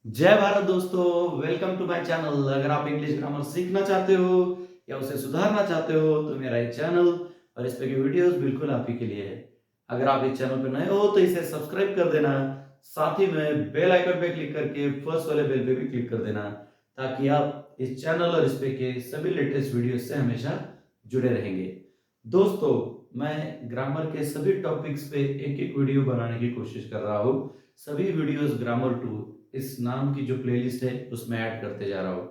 जय भारत दोस्तों, welcome to my channel. अगर आप इंग्लिश ग्रामर सीखना चाहते हो या उसे सुधारना चाहते हो तो मेरा ये चैनल और इस पे की वीडियोस बिल्कुल आप ही के लिए है। अगर आप इस चैनल पे नए हो तो इसे सब्सक्राइब कर देना, साथ ही में बेल आइकन पे क्लिक करके फर्स्ट वाले बेल पे भी क्लिक कर देना ताकि आप इस चैनल और इस पे के सभी लेटेस्ट वीडियो से हमेशा जुड़े रहेंगे। दोस्तों, मैं ग्रामर के सभी टॉपिक्स पे एक एक वीडियो बनाने की कोशिश कर रहा हूँ। सभी वीडियोस ग्रामर टू इस नाम की जो प्लेलिस्ट है उसमें ऐड करते जा रहा हूँ।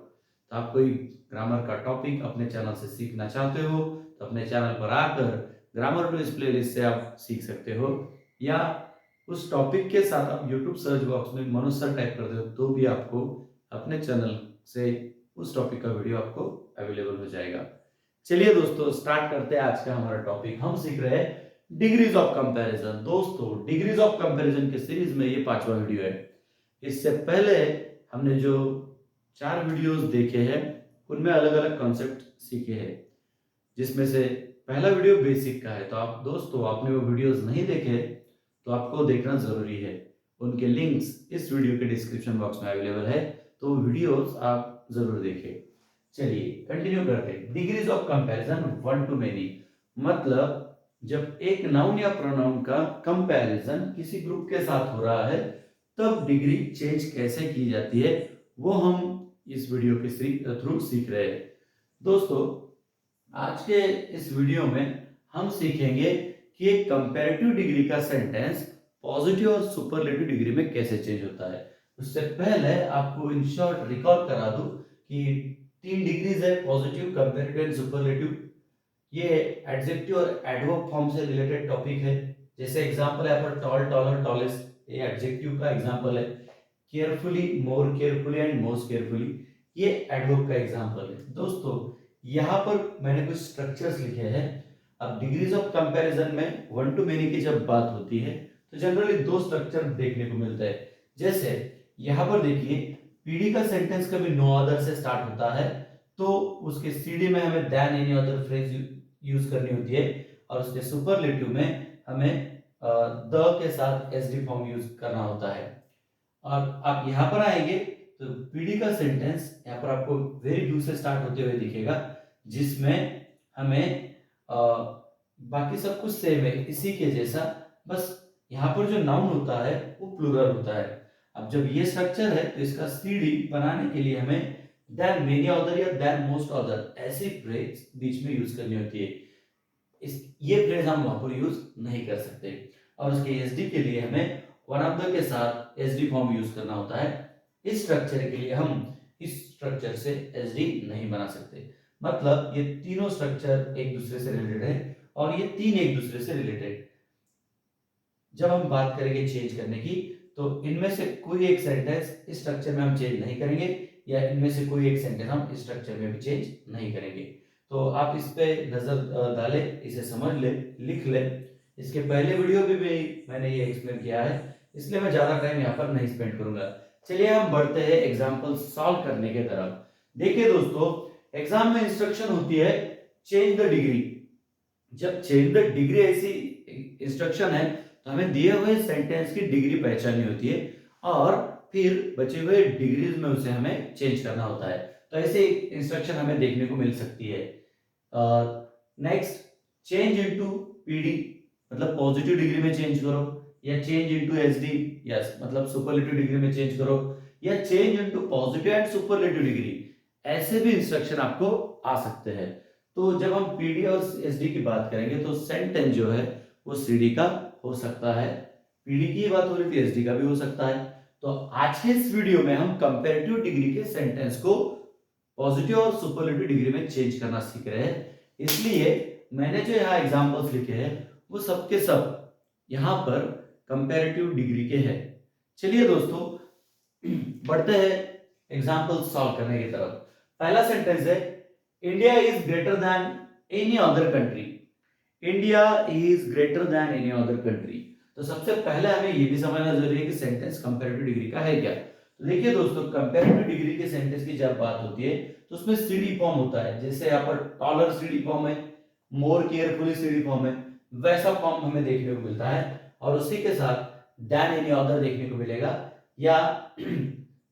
तो आप कोई ग्रामर का टॉपिक अपने चैनल से सीखना चाहते हो तो अपने चैनल पर आकर ग्रामर टू इस प्लेलिस्ट से आप सीख सकते हो, या उस टॉपिक के साथ आप यूट्यूब सर्च बॉक्स में मनोज सर टाइप करते हो तो भी आपको अपने चैनल से उस टॉपिक का वीडियो आपको अवेलेबल हो जाएगा। चलिए दोस्तों, स्टार्ट करते हैं आज का हमारा टॉपिक। हम सीख रहे हैं डिग्रीज ऑफ कंपैरिजन। दोस्तों, डिग्रीज ऑफ कंपैरिजन के सीरीज में ये 5वां वीडियो है। इससे पहले हमने जो 4 वीडियोस देखे हैं उनमें अलग अलग कॉन्सेप्ट सीखे हैं, जिसमें से पहला वीडियो बेसिक का है। तो आप दोस्तों, आपने वो वीडियोस नहीं देखे तो आपको देखना जरूरी है। उनके लिंक्स इस वीडियो के डिस्क्रिप्शन बॉक्स में अवेलेबल है, तो वीडियोस आप जरूर देखें। चलिए कंटिन्यू करते हैं। Degrees of comparison one two many, मतलब जब एक नाउन या प्रोनाउन का कंपैरिजन किसी ग्रुप के साथ हो रहा है तब डिग्री चेंज कैसे की जाती है वो हम इस वीडियो के थ्रू सीख रहे हैं। दोस्तों, आज के इस वीडियो में हम सीखेंगे कि एक कंपैरेटिव डिग्री का सेंटेंस पॉजिटिव और सुपरलेटिव डिग्री में कैसे चेंज होता है। उससे पहले आपको इन शॉर्ट रिकॉल करा दूं कि 3 डिग्रीज है, पॉजिटिव, कंपैरेटिव एंड सुपरलेटिव। ये एडजेक्टिव और एडवर्ब फॉर्म से रिलेटेड टॉपिक है। जैसे एग्जांपल है पर टॉल, टॉलर, टॉलेस्ट, ये एडजेक्टिव का एग्जांपल है। Carefully, more carefully and most carefully, ये एडवर्ब का एग्जांपल है। दोस्तों, यहाँ पर मैंने कुछ स्ट्रक्चर्स लिखे हैं। अब डिग्रीज ऑफ कंपैरिजन में वन टू मेनी की जब बात होती है तो जनरली 2 स्ट्रक्चर देखने को मिलता है। जैसे यहाँ पर देखिए, पीडी का सेंटेंस कभी नो अदर से स्टार्ट होता है तो उसके सीडी में हमें then any other phrase use करनी होती है, और उसके सुपरलेटिव में हमें द के साथ एसडी फॉर्म यूज करना होता है। और आप यहाँ पर आएंगे तो पीडी का सेंटेंस यहाँ पर आपको वेरी डू से स्टार्ट होते हुए दिखेगा, जिसमें हमें बाकी सब कुछ सेम है इसी के जैसा, बस यहाँ पर जो नाउन होता है वो प्लूरल होता है। अब जब ये स्ट्रक्चर है तो इसका सीडी बनाने के लिए हमें देन मेनी अदर या देन मोस्ट अदर ऐसी फ्रेज बीच में यूज करनी होती है। इस ये फ्रेज हम वहां पर यूज नहीं कर सकते, और उसके एसडी के लिए हमें वन ऑफ द के साथ एसडी फॉर्म यूज करना होता है। इस स्ट्रक्चर के लिए हम इस स्ट्रक्चर से एसडी नहीं बना सकते। मतलब ये तीनों स्ट्रक्चर एक दूसरे से रिलेटेड है और ये तीन एक दूसरे से रिलेटेड। जब हम बात करेंगे चेंज करने की तो इनमें से कोई एक सेंटेंस इस स्ट्रक्चर में हम चेंज नहीं करेंगे, या इनमें से कोई एक सेंटेंस हम इस स्ट्रक्चर में भी चेंज नहीं करेंगे। तो आप इस पे नजर डालें, इसे समझ ले, लिख ले। इसके पहले वीडियो भी मैंने ये एक्सप्लेन किया है, इसलिए मैं ज्यादा टाइम यहाँ पर नहीं स्पेंड करूंगा। चलिए हम बढ़ते हैं एग्जाम्पल सॉल्व करने के तरफ। देखिए दोस्तों, एग्जाम में इंस्ट्रक्शन होती है चेंज द डिग्री। जब चेंज द डिग्री ऐसी इंस्ट्रक्शन है तो हमें दिए हुए सेंटेंस की डिग्री पहचाननी होती है और फिर बचे हुए डिग्रीज में उसे हमें चेंज करना होता है। तो ऐसे इंस्ट्रक्शन हमें देखने को मिल सकती है। नेक्स्ट, चेंज इनटू पीडी, मतलब पॉजिटिव डिग्री में चेंज करो, या चेंज इनटू एसडी, यस मतलब सुपरलेटिव डिग्री में चेंज करो, या change into positive and superlative degree. ऐसे भी इंस्ट्रक्शन आपको आ सकते हैं। तो जब हम पीडी और एसडी की बात करेंगे तो सेंटेंस जो है वो सीडी का हो सकता है, पीडी की बात हो रही थी एसडी का भी हो सकता है। तो आज के इस वीडियो में हम कंपैरेटिव डिग्री के सेंटेंस को पॉजिटिव और सुपरलेटिव डिग्री में चेंज करना सीख रहे हैं। इसलिए मैंने जो यहाँ एग्जांपल्स लिखे हैं वो सबके सब यहाँ पर कंपैरेटिव डिग्री के हैं। चलिए दोस्तों, बढ़ते हैं एग्जांपल सॉल्व करने की तरफ। पहला सेंटेंस है India is greater than any other country. India is greater than any other country. तो सबसे पहले हमें यह भी समझना जरूरी है कि सेंटेंस कंपैरेटिव डिग्री का है क्या। तो देखिए दोस्तों, कंपैरेटिव डिग्री के सेंटेंस की जब बात होती है तो उसमें सीडी फॉर्म होता है। जैसे यहाँ पर टॉलर सीडी फॉर्म है, मोर केयरफुली सीडी फॉर्म है, वैसा फॉर्म हमें देखने को मिलता है। और उसी के साथ देन एनी अदर देखने को मिलेगा, या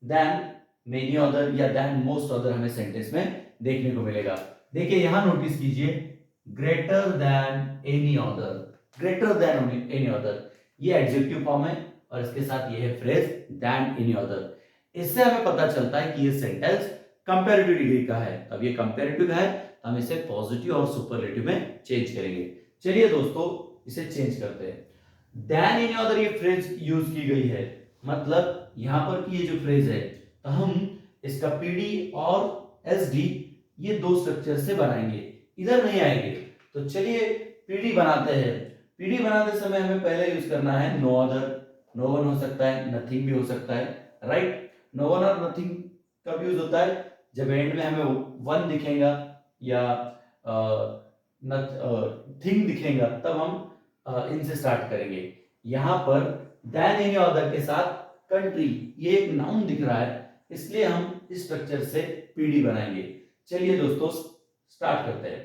देन मेनी अदर या देन मोस्ट अदर हमें सेंटेंस में देखने को मिलेगा। देखिए यहां नोटिस कीजिए, greater than any other, greater than any other, ये एडजेक्टिव फॉर्म है और इसके साथ ये है फ्रेज देन एनी अदर। इससे हमें पता चलता है कि ये सेंटेंस कंपैरेटिव डिग्री का है। अब ये कंपैरेटिव है तो हम इसे पॉजिटिव और सुपरलेटिव में चेंज करेंगे। चलिए दोस्तों इसे चेंज करते हैं। देन एनी अदर ये फ्रेज यूज की गई है, मतलब यहां पर की ये जो फ्रेज है तो हम इसका पीडी और एसडी ये दो स्ट्रक्चर से बनाएंगे, इधर नहीं आएंगे। तो चलिए पीडी बनाते हैं। पीडी बनाते समय हमें पहले यूज करना है नो अदर। नो वन हो सकता है, नथिंग भी हो सकता है, राइट। नो वन और नथिंग कब यूज होता है, जब एंड में हमें वन दिखेगा या थिंग दिखेगा तब हम इनसे स्टार्ट करेंगे। यहां पर देन एनी अदर के साथ कंट्री ये एक नाउन दिख रहा है, इसलिए हम इस स्ट्रक्चर से पीडी बनाएंगे। चलिए दोस्तों स्टार्ट करते हैं।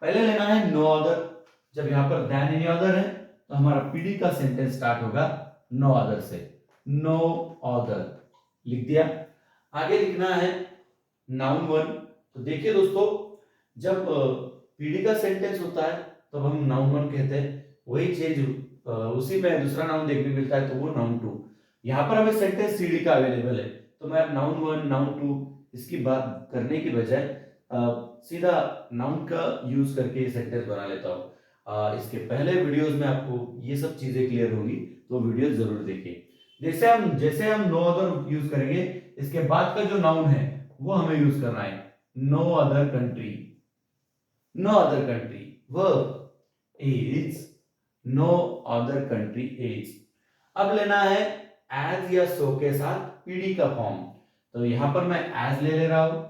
पहले लेना है नो अदर। जब यहां पर देन एनी अदर है तो हमारा पीडी का सेंटेंस स्टार्ट होगा नो अदर से। नो अदर लिख दिया। आगे लिखना है नाउन वन। तो देखिए दोस्तों जब पीडी का सेंटेंस होता है तब हम नाउन वन कहते हैं, वही चीज उसी में दूसरा नाउन देखने मिलता है तो वो नाउन टू। यहां पर हमें सेंटेंस सीडी का अवेलेबल है तो मैं नाउन वन नाउन टू इसकी बात करने की बजाय सीधा नाउन का यूज करके सेंटेंस बना लेता हूँ। इसके पहले वीडियोस में आपको ये सब चीजें क्लियर होगी तो वीडियो जरूर देखिए। जैसे हम नो अदर यूज करेंगे, इसके बाद का जो नाउन है वो हमें यूज करना है no other country. No other country verb is no other country is. अब लेना है एज या सो के साथ पीडी का फॉर्म। तो यहां पर मैं एज ले रहा हूं।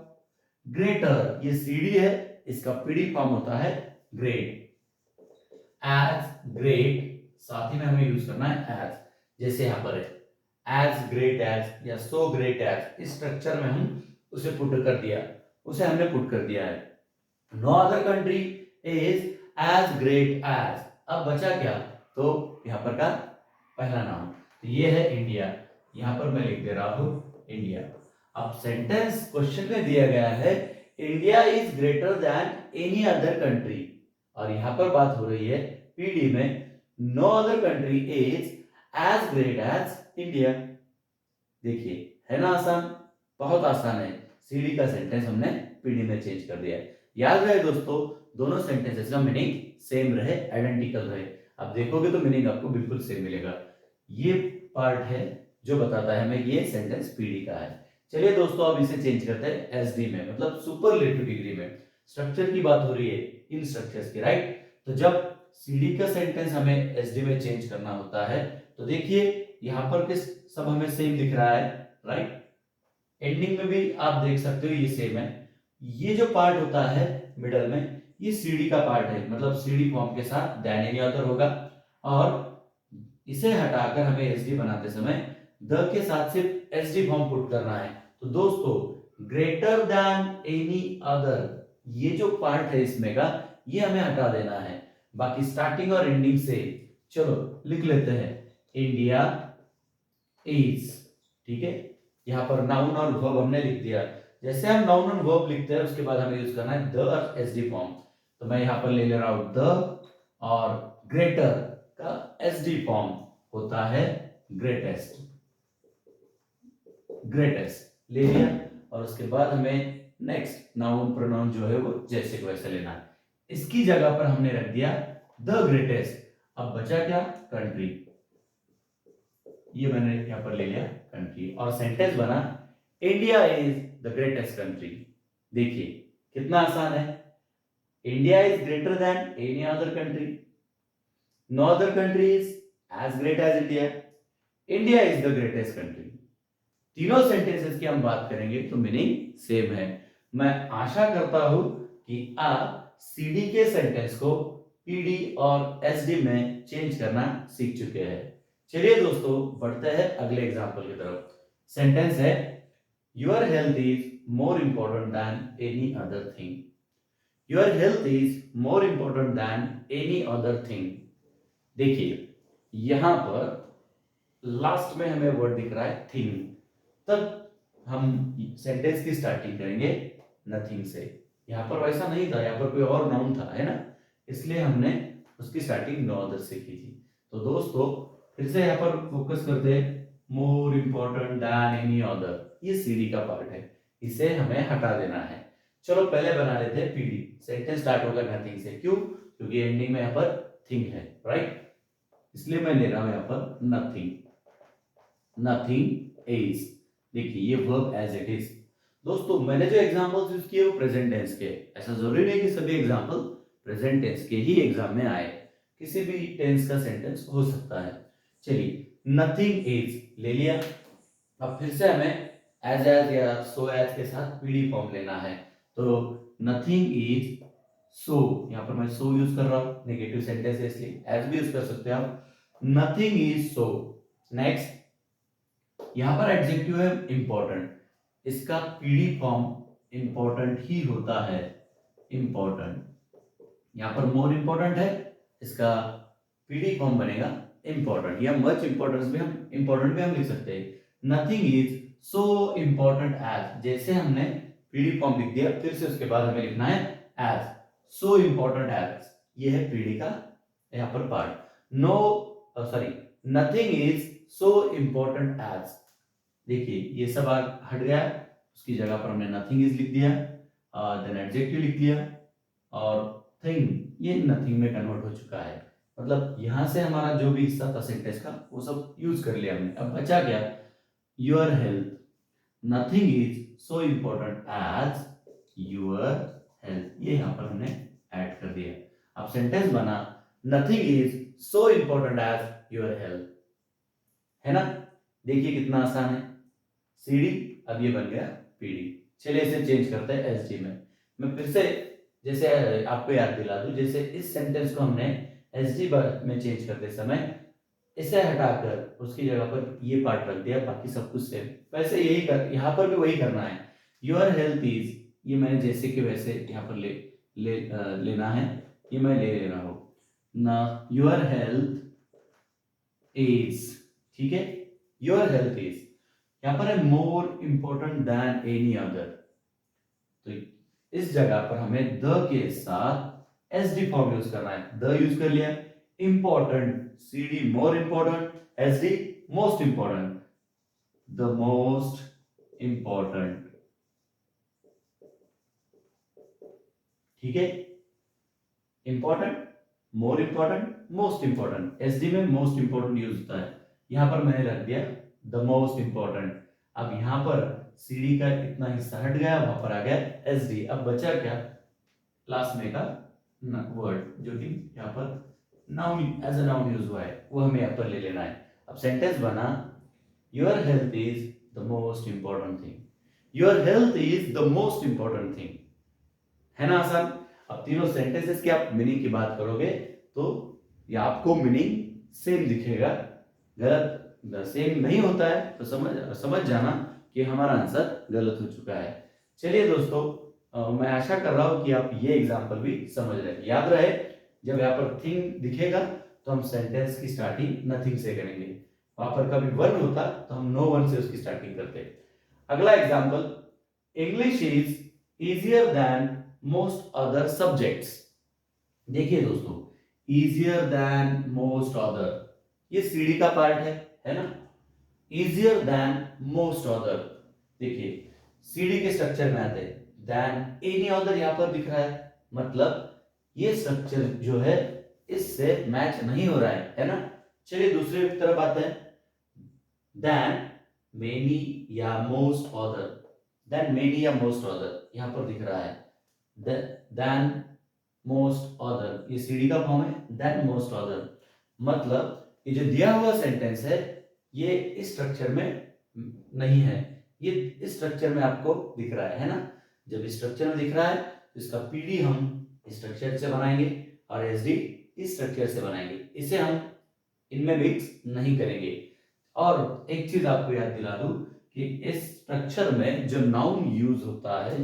ग्रेटर ये सीडी है, इसका पीडी फॉर्म होता है ग्रेट। एज ग्रेट साथ ही में हमें यूज करना है एज, जैसे यहां पर है एज ग्रेट एज या सो ग्रेट एज। इस स्ट्रक्चर में हम उसे पुट कर दिया, उसे हमने पुट कर दिया है। No other country is as great as. अब बचा क्या, तो यहां पर का पहला नाम तो ये है इंडिया। यहां पर मैं लिख दे रहा हूं इंडिया। अब सेंटेंस क्वेश्चन में दिया गया है India is greater than any other country, और यहां पर बात हो रही है पीडी में no other country is as great as India. देखिए है ना आसान, बहुत आसान है। सीडी का सेंटेंस हमने पीडी में चेंज कर दिया है। याद रहे दोस्तों दोनों सेंटेंसेस का मीनिंग सेम रहे, आइडेंटिकल रहे। अब देखोगे तो मीनिंग आपको बिल्कुल सेम मिलेगा। ये पार्ट है जो बताता है हमें ये सेंटेंस पीडी का है। चलिए दोस्तों अब इसे चेंज करते हैं एसडी में, मतलब सुपरलेटिव डिग्री में। स्ट्रक्चर की बात हो रही है इन स्ट्रक्चर्स की, राइट। तो जब सीडी का सेंटेंस हमें एसडी में चेंज करना होता है तो देखिए यहां पर किस सब हमें सेम दिख रहा है, राइट। एंडिंग में भी आप देख सकते हो ये सेम है। ये जो पार्ट होता है मिडल में ये सीडी का पार्ट है, मतलब सीडी फॉर्म के साथ देन एनी अदर होगा, और इसे हटाकर हमें एसडी बनाते समय द के साथ सिर्फ एसडी फॉर्म पुट करना है। तो दोस्तों ग्रेटर देन एनी अदर ये जो पार्ट है इसमें का ये हमें हटा देना है। बाकी स्टार्टिंग और एंडिंग से चलो लिख लेते हैं इंडिया इज, ठीक है। यहां पर नाउन और वर्ब हमने लिख दिया। जैसे हम नाउन और वर्ब लिखते हैं उसके बाद हमें यूज करना है द और एसडी फॉर्म। तो मैं यहां पर ले रहा हूं द, और ग्रेटर का एसडी फॉर्म होता है ग्रेटेस्ट। ग्रेटेस्ट ले लिया, और उसके बाद हमें नेक्स्ट नाउन प्रोनाउन जो है वो जैसे को वैसे लेना है। इसकी जगह पर हमने रख दिया द ग्रेटेस्ट। अब बचा क्या, कंट्री। ये मैंने यहां पर ले लिया कंट्री, और सेंटेंस बना India is the greatest country. देखिए कितना आसान है। India is greater than any other country, no other country is as great as India, India is the greatest country. तीनों सेंटेंसेस की हम बात करेंगे तो मीनिंग सेम है। मैं आशा करता हूं कि आप सीडी के सेंटेंस को पीडी और एसडी में चेंज करना सीख चुके हैं। चलिए दोस्तों बढ़ते हैं अगले एग्जांपल की तरफ। सेंटेंस है your health is more important than any other thing. Your health is more important than any other thing. देखिए यहां पर लास्ट में हमें वर्ड दिख रहा है थिंग, तब हम सेंटेंस की स्टार्टिंग करेंगे नथिंग से। यहाँ पर वैसा नहीं था, यहाँ पर कोई और नाउन था, है ना, इसलिए हमने उसकी स्टार्टिंग नो अदर से की थी। तो दोस्तों फिर से यहाँ पर फोकस करते हैं, more important than any other, ये सीडी का पार्ट है, इसे हमें हटा देना है। चलो पहले बना लेते हैं पीडी। सेंटेंस स्टार्ट होगा नथिंग से, क्यों? क्योंकि एंडिंग में यहाँ पर थिंग है, राइट, इसलिए मैं ले रहा हूं यहाँ पर नथिंग। नथिंग इज, देखिए ये वर्ब एज इट इज। दोस्तों मैंने जो एग्जांपल्स यूज किए वो प्रेजेंट टेंस के, ऐसा जरूरी नहीं कि सभी एग्जांपल प्रेजेंट टेंस के ही एग्जाम में आए, किसी भी टेंस का सेंटेंस हो सकता है। चलिए नथिंग इज ले लिया, अब फिर से हमें एज या सो एज के साथ पीडी फॉर्म लेना है। तो नथिंग इज सो, यहाँ पर मैं सो यूज कर रहा हूं, नेगेटिव सेंटेंस है इसलिए एज भी यूज कर सकते हैं आप। Nothing is so. नेक्स्ट, यहाँ पर एडजेक्टिव है इंपॉर्टेंट, इसका पीडी फॉर्म इंपॉर्टेंट ही होता है, इंपॉर्टेंट। यहाँ पर मोर इंपॉर्टेंट है, इसका पीडी फॉर्म बनेगा इंपॉर्टेंट, या मच इंपॉर्टेंस भी हम इंपॉर्टेंट भी हम लिख सकते हैं। Nothing is so important as, जैसे हमने पीडी फॉर्म लिख दिया, फिर से उसके बाद हमें लिखना है एज, सो इंपॉर्टेंट एज, ये है पीडी का यहाँ पर part. No sorry, nothing is so important as, देखिए ये सब हट गया, उसकी जगह पर हमने नथिंग इज लिख दिया, देन एडजेक्टिव लिख दिया, और थिंग ये नथिंग में कन्वर्ट हो चुका है। मतलब यहां से हमारा जो भी हिस्सा था सेंटेंस का वो सब यूज कर लिया हमने। अब बचा क्या? Your health. Nothing is so important as your health, ये यहां पर हमने ऐड कर दिया। अब सेंटेंस बना nothing is so important as your health, है ना? देखिए कितना आसान है, सीडी अब ये बन गया पीडी। चलिए इसे चेंज करते हैं एसडी में। मैं फिर से जैसे आपको याद दिला दूं, जैसे इस सेंटेंस को हमने एसडी में चेंज करते समय इसे हटाकर उसकी जगह पर ये पार्ट रख दिया, बाकी सब कुछ सेम। वैसे यही कर, यहाँ पर भी वही करना है। योर हेल्थ इज, ये मैंने जैसे कि वैसे यहाँ पर लेना है, ये मैं ले रहा हूं ना, योर हेल्थ इज, ठीक है, योर हेल्थ इज। यहाँ पर है more important than any other, तो इस जगह पर हमें द के साथ एसडी फॉर्म यूज करना है। द यूज कर लिया, important CD more important, SD most important, the most important, ठीक है, important, more important, most important, SD में मोस्ट इंपॉर्टेंट यूज होता है। यहां पर मैंने रख दिया द मोस्ट इंपॉर्टेंट। अब यहां पर सीडी का इतना हिस्सा हट गया, वहां पर आ गया एसडी। अब बचा क्या? लास्ट में का वर्ड जो कि यहाँ पर noun as a noun use हुआ है, वो हमें यहाँ पर ले लेना है। अब सेंटेंस बना your health is the most important thing, your health is the most important thing, है ना आसान? अब तीनों सेंटेंसेस की आप मीनिंग की बात करोगे तो ये आपको मीनिंग सेम दिखेगा, गलत सेम नहीं होता है तो समझ जाना कि हमारा आंसर गलत हो चुका है। चलिए दोस्तों, मैं आशा कर रहा हूं कि आप ये एग्जाम्पल भी समझ रहे हैं। याद रहे, जब यहाँ पर थिंग दिखेगा तो हम सेंटेंस की स्टार्टिंग नथिंग से करेंगे, वहां पर कभी वन होता तो हम नो वन से उसकी स्टार्टिंग करते। अगला example, English is easier than most other subjects. देखिए दोस्तों, इजियर देन मोस्ट अदर, ये सीडी का पार्ट है ना? इजियर देन मोस्ट अदर, देखिए सीडी के स्ट्रक्चर में आते हैं, देन एनी अदर यहां पर दिख रहा है, मतलब ये स्ट्रक्चर जो है इससे मैच नहीं हो रहा है ना? चलिए दूसरे तरफ आते हैं, देन मेनी या मोस्ट अदर, देन मेनी या मोस्ट अदर यहां पर दिख रहा है, देन मोस्ट अदर, ये सीडी का फॉर्म है, देन मोस्ट अदर, मतलब ये जो दिया हुआ सेंटेंस है ये इस स्ट्रक्चर में नहीं है, ये इस स्ट्रक्चर में आपको दिख रहा है ना? जब इस स्ट्रक्चर में दिख रहा है तो इसका पीडी हम इस स्ट्रक्चर से बनाएंगे और एसडी इस स्ट्रक्चर से बनाएंगे, इसे हम इनमें मिक्स नहीं करेंगे। और एक चीज आपको याद दिला दूं कि इस स्ट्रक्चर में जो नाउन यूज होता है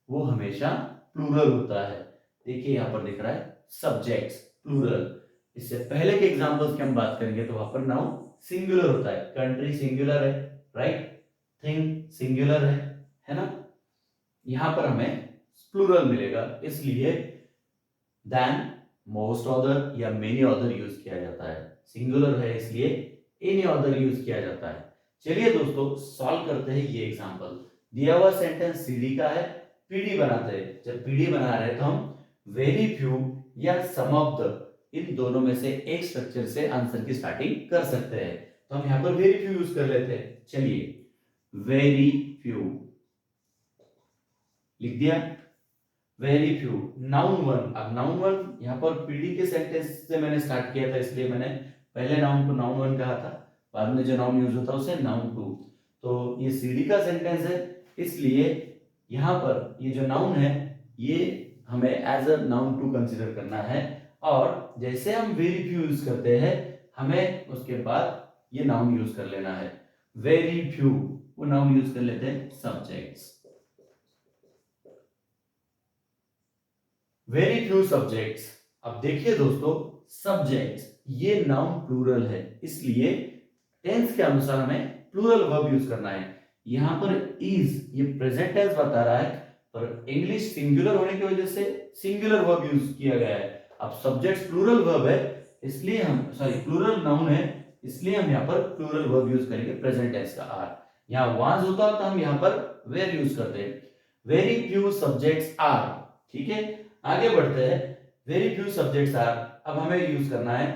वो हमेशा प्लूरल होता है। देखिए यहां पर दिख रहा है सब्जेक्ट्स प्लूरल, इससे पहले के एग्जांपल्स की हम बात करेंगे तो वहां पर नाउन सिंगुलर होता है, कंट्री सिंगुलर है, राइट? थिंग सिंगुलर है ना। यहां पर हमें प्लूरल मिलेगा, इसलिए देन, मोस्ट ऑदर या मेनी ऑदर यूज किया जाता है। सिंगुलर है इसलिए एनी ऑदर यूज किया जाता है। चलिए दोस्तों सॉल्व करते हैं ये एग्जांपल। दिया हुआ सेंटेंस सीडी का है, पीडी बनाते हैं। जब पीडी बना रहे हैं तो हम वेरी फ्यू या सम ऑफ द, इन दोनों में से एक स्ट्रक्चर से आंसर की स्टार्टिंग कर सकते हैं। तो हम यहां पर वेरी फ्यू यूज कर लेते हैं। चलिए वेरी फ्यू लिख दिया, वेरी फ्यू। नाउन वन, अब नाउन वन यहाँ पर पीडी के सेंटेंस से मैंने स्टार्ट किया था, इसलिए मैंने पहले नाउन को नाउन वन कहा था, बाद में जो नाउन यूज होता है उसे नाउन टू। तो ये सीडी का सेंटेंस है, इसलिए यहाँ पर ये जो नाउन है ये हमें as a noun to consider करना है। और जैसे हम वेरी फ्यू यूज करते हैं, हमें उसके बाद ये नाउन यूज कर लेना है। वेरी फ्यू, वो नाउन यूज कर लेते हैं सब्जेक्ट्स। Very few subjects. अब देखिए दोस्तों, सब्जेक्ट्स ये नाउन प्लूरल है, इसलिए टेंस के अनुसार हमें प्लूरल वर्ब यूज करना है। यहां पर इज ये प्रेजेंट टेंस बता रहा है, पर इंग्लिश सिंगुलर होने की वजह से सिंगुलर वर्ब यूज किया गया है। अब सब्जेक्ट्स प्लूरल वर्ब है, इसलिए हम प्लूरल नाउन है, इसलिए हम यहाँ पर प्लूरल वर्ब यूज करेंगे, प्रेजेंट टेंस का आर। यहाँ वाज होता तो हम यहाँ पर वेर यूज करते हैं। वेरी फ्यू सब्जेक्ट्स आर, ठीक है। आगे बढ़ते हैं, वेरी फ्यू सब्जेक्ट्स आर। अब हमें यूज करना है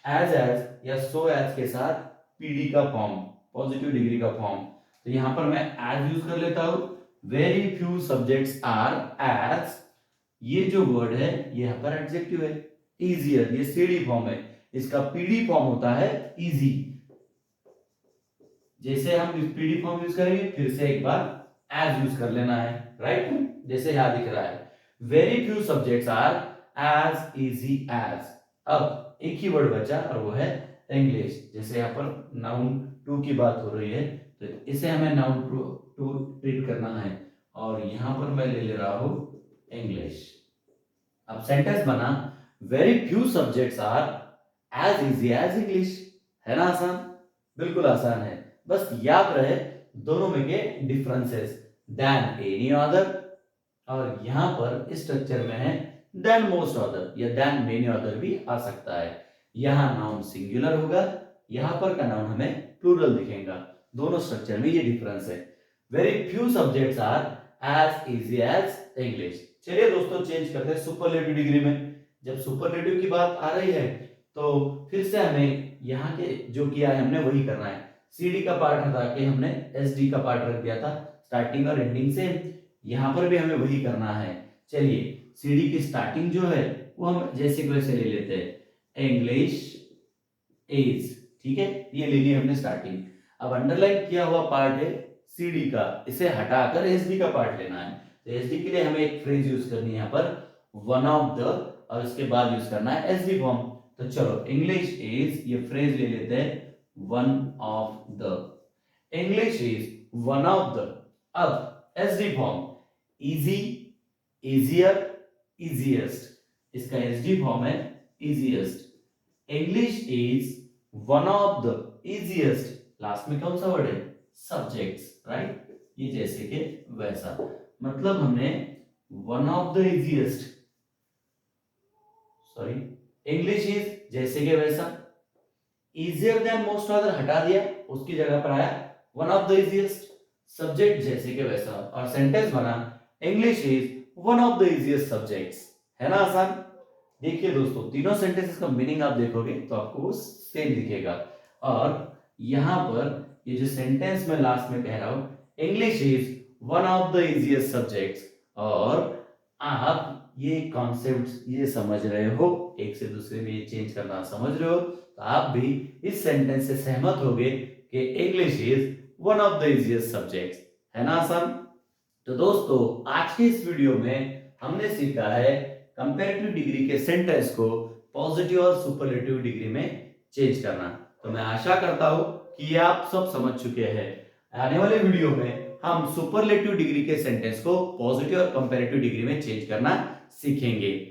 एज या सो एज के साथ पीडी का फॉर्म, पॉजिटिव डिग्री का फॉर्म। तो यहां पर मैं एज यूज कर लेता हूं। Very few subjects are as, ये जो वर्ड है ये यहां पर एडजेक्टिव है। इजियर, ये सीडी फॉर्म है, इसका पीडी फॉर्म होता है इजी। जैसे हम पीडी फॉर्म यूज करेंगे, फिर से एक बार एज यूज कर लेना है, राइट। जैसे यहां दिख रहा है, very few subjects are as easy as. अब एक ही वर्ड बचा और वो है इंग्लिश। जैसे यहाँ पर नाउन टू की बात हो रही है, तो इसे हमें नाउन टू ट्रीट करना है, और यहां पर मैं ले रहा हूं इंग्लिश। अब सेंटेंस बना, very few subjects are as easy as English. है ना आसान? बिल्कुल आसान है। बस याद रहे दोनों में के डिफरेंसेस, देन एनी अदर, और यहां पर इस स्ट्रक्चर में है देन मोस्ट अदर या देन मेनी अदर भी आ सकता है। यहां नाउन सिंगुलर होगा, यहां पर का नाउन हमें प्लूरल दिखेगा। दोनों स्ट्रक्चर में ये डिफरेंस है। Very few subjects are as easy as English. चलिए दोस्तों चेंज करते हैं सुपरलेटिव डिग्री में। जब सुपरलेटिव की बात आ रही है तो फिर से हमें यहाँ के जो किया है हमने वही करना है। सीडी का पार्ट हटा के हमने एसडी का पार्ट रख दिया था, स्टार्टिंग और एंडिंग से। यहां पर भी हमें वही करना है। चलिए सीडी की स्टार्टिंग जो है वो हम जैसे को वैसे ले लेते हैं, इंग्लिश इज, ठीक है, ये ले ली हमने स्टार्टिंग। अब अंडरलाइन किया हुआ पार्ट है सीडी का, इसे हटाकर एसडी का पार्ट लेना है। तो एसडी के लिए हमें एक फ्रेज यूज करनी है यहाँ पर, वन ऑफ द, और उसके बाद यूज करना है एसडी फॉर्म। तो चलो इंग्लिश इज, ये फ्रेज ले लेते हैं, one of the, English is one of the. अब SD form, easy, easier, easiest, इसका एसडी फॉर्म है easiest. English is one of the easiest, last में कौन सा वर्ड है? Subjects, right. ये जैसे के वैसा, मतलब हमने one of the easiest, sorry, English is जैसे के वैसा, इजियर देन मोस्ट अदर हटा दिया, उसकी जगह पर आया one of the easiest, subject जैसे के वैसा, और सेंटेंस बना English is one of the easiest subjects. है ना आसान? देखिए दोस्तों तीनों सेंटेंसेस का मीनिंग आप देखोगे तो आपको वो सेम दिखेगा। और यहां पर ये जो सेंटेंस मैं लास्ट में कह रहा हूं, English is one of the easiest subjects, और आप ये कॉन्सेप्ट ये समझ रहे हो, एक से दूसरे में ये चेंज करना समझ रहे हो, तो आप भी इस सेंटेंस से सहमत होगे कि English is one of the easiest subjects. है ना आसान? तो दोस्तों आज के इस वीडियो में हमने सीखा है कंपैरेटिव डिग्री के सेंटेंस को पॉजिटिव और सुपरलेटिव डिग्री में चेंज करना। तो मैं आशा करता हूं कि आप सब समझ चुके हैं। आने वाले वीडियो में हम सुपरलेटिव डिग्री के सेंटेंस को पॉजिटिव और कंपैरेटिव डिग्री में चेंज करना सीखेंगे।